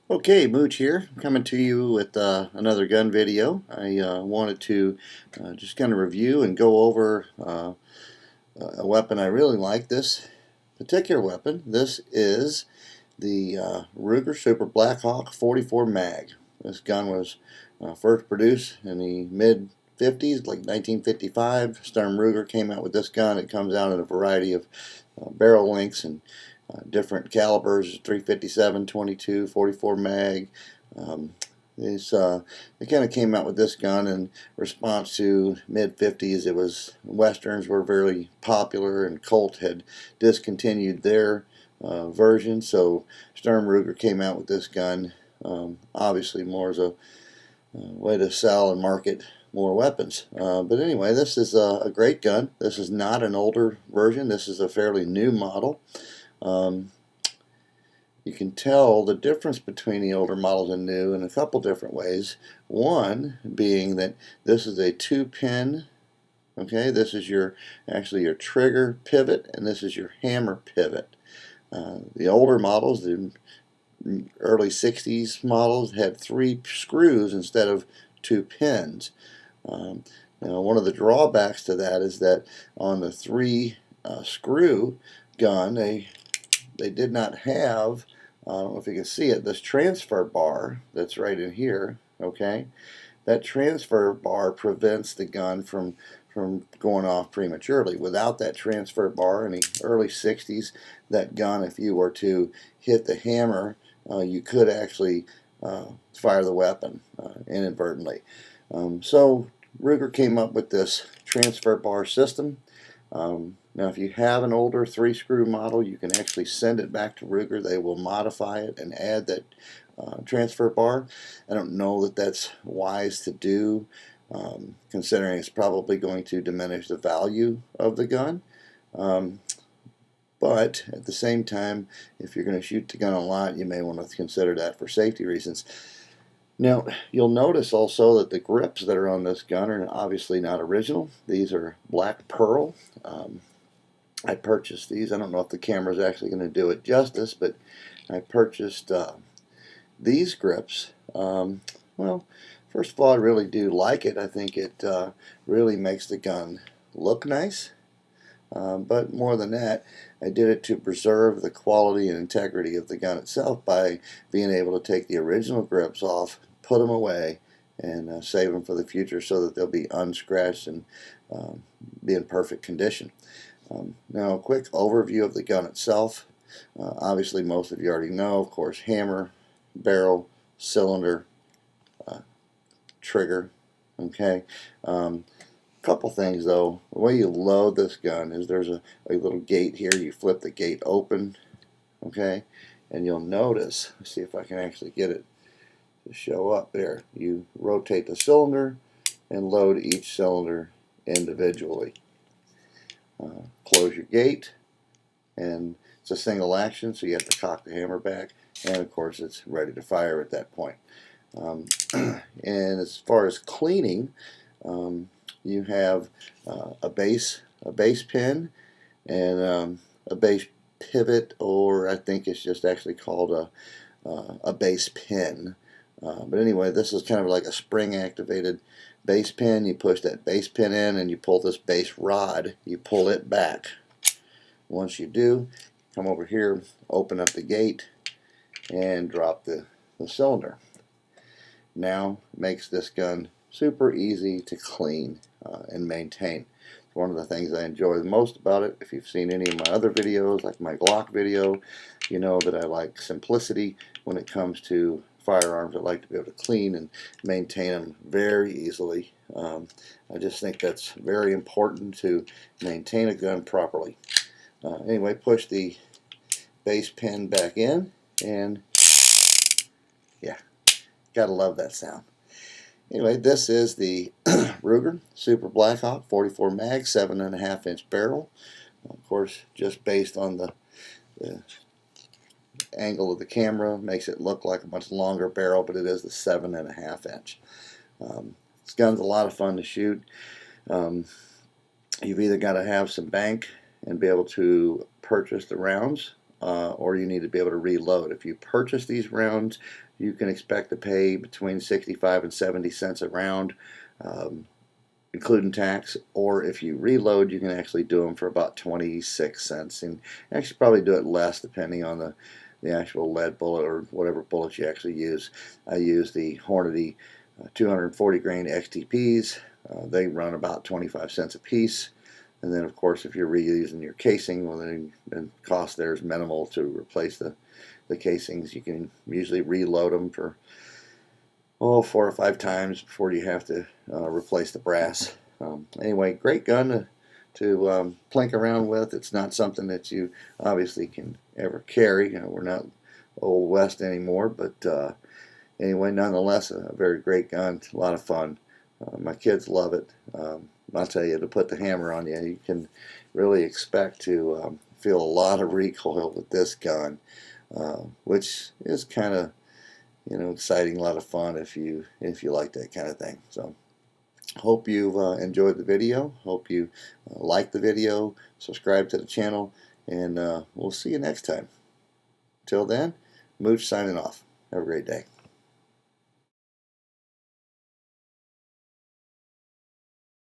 Okay, Mooch here, coming to you with another gun video. I wanted to just kind of review and go over a weapon I really like. This particular weapon. This is the Ruger Super Blackwak 44 Mag. This gun was first produced in the mid 50s, like 1955. Sturm Ruger came out with this gun. It comes out in a variety of barrel lengths and different calibers: 357, 22, 44 mag. Um, they kind of came out with this gun in response to mid 50s. It was westerns were very popular, and Colt had discontinued their version, so Sturm Ruger came out with this gun. Obviously, more as a way to sell and market more weapons. But anyway, this is a great gun. This is not an older version. This is a fairly new model. Um, you can tell the difference between the older models and new in a couple different ways. One being that this is a 2-pin. Okay, this is actually your trigger pivot, and this is your hammer pivot. The older models, the early 60s models, had 3 screws instead of 2 pins. One of the drawbacks to that is that on the 3 screw gun, they did not have, I don't know if you can see it, this transfer bar that's right in here. Okay, that transfer bar prevents the gun from going off prematurely. Without that transfer bar in the early 60s, that gun, if you were to hit the hammer, you could actually fire the weapon inadvertently. So Ruger came up with this transfer bar system. Now, if you have an older 3-screw model, you can actually send it back to Ruger. They will modify it and add that transfer bar. I don't know that that's wise to do, considering it's probably going to diminish the value of the gun. But at the same time, if you're going to shoot the gun a lot, you may want to consider that for safety reasons. Now, you'll notice also that the grips that are on this gun are obviously not original. These are black pearl. I purchased these. I don't know if the camera is actually going to do it justice, but I purchased these grips. Well, first of all, I really do like it. I think it really makes the gun look nice. But more than that, I did it to preserve the quality and integrity of the gun itself by being able to take the original grips off, put them away, and save them for the future so that they'll be unscratched and be in perfect condition. Now, a quick overview of the gun itself. Obviously, most of you already know, of course, hammer, barrel, cylinder, trigger. Okay. Couple things though. The way you load this gun is there's a little gate here. You flip the gate open, okay, and you'll notice, let's see if I can actually get it to show up there. You rotate the cylinder and load each cylinder individually. Close your gate, and it's a single action, so you have to cock the hammer back, and of course it's ready to fire at that point. And as far as cleaning, you have a base pin and a base pivot, or I think it's just actually called a base pin. But anyway, this is kind of like a spring activated base pin. You push that base pin in and you pull this base rod, you pull it back. Once you do, come over here, open up the gate, and drop the cylinder. Now makes this gun super easy to clean and maintain. It's one of the things I enjoy the most about it. If you've seen any of my other videos, like my Glock video, you know that I like simplicity when it comes to firearms. I like to be able to clean and maintain them very easily. I just think that's very important to maintain a gun properly. Anyway, push the base pin back in, and yeah, gotta love that sound. Anyway, this is the Ruger Super Blackwak 44 mag, 7.5-inch barrel. Of course, just based on the angle of the camera, makes it look like a much longer barrel, but it is the 7.5-inch. This gun's a lot of fun to shoot. You've either got to have some bank and be able to purchase the rounds, or you need to be able to reload. If you purchase these rounds, you can expect to pay between 65 and 70 cents a round, including tax. Or if you reload, you can actually do them for about 26 cents, and actually probably do it less depending on the actual lead bullet or whatever bullets you actually use. I use the Hornady 240 grain XTPs. They run about 25 cents a piece. And then, of course, if you're reusing your casing, well, then the cost there is minimal to replace the casings. You can usually reload them for 4 or 5 times before you have to replace the brass. Anyway, great gun to plink around with. It's not something that you obviously can ever carry. We're not Old West anymore, but anyway, nonetheless, a very great gun. A lot of fun. My kids love it. I'll tell you, to put the hammer on you, you can really expect to feel a lot of recoil with this gun, which is kind of exciting, a lot of fun if you like that kind of thing. So hope you've enjoyed the video. Hope you like the video. Subscribe to the channel, and we'll see you next time. Till then, Mooch signing off. Have a great day.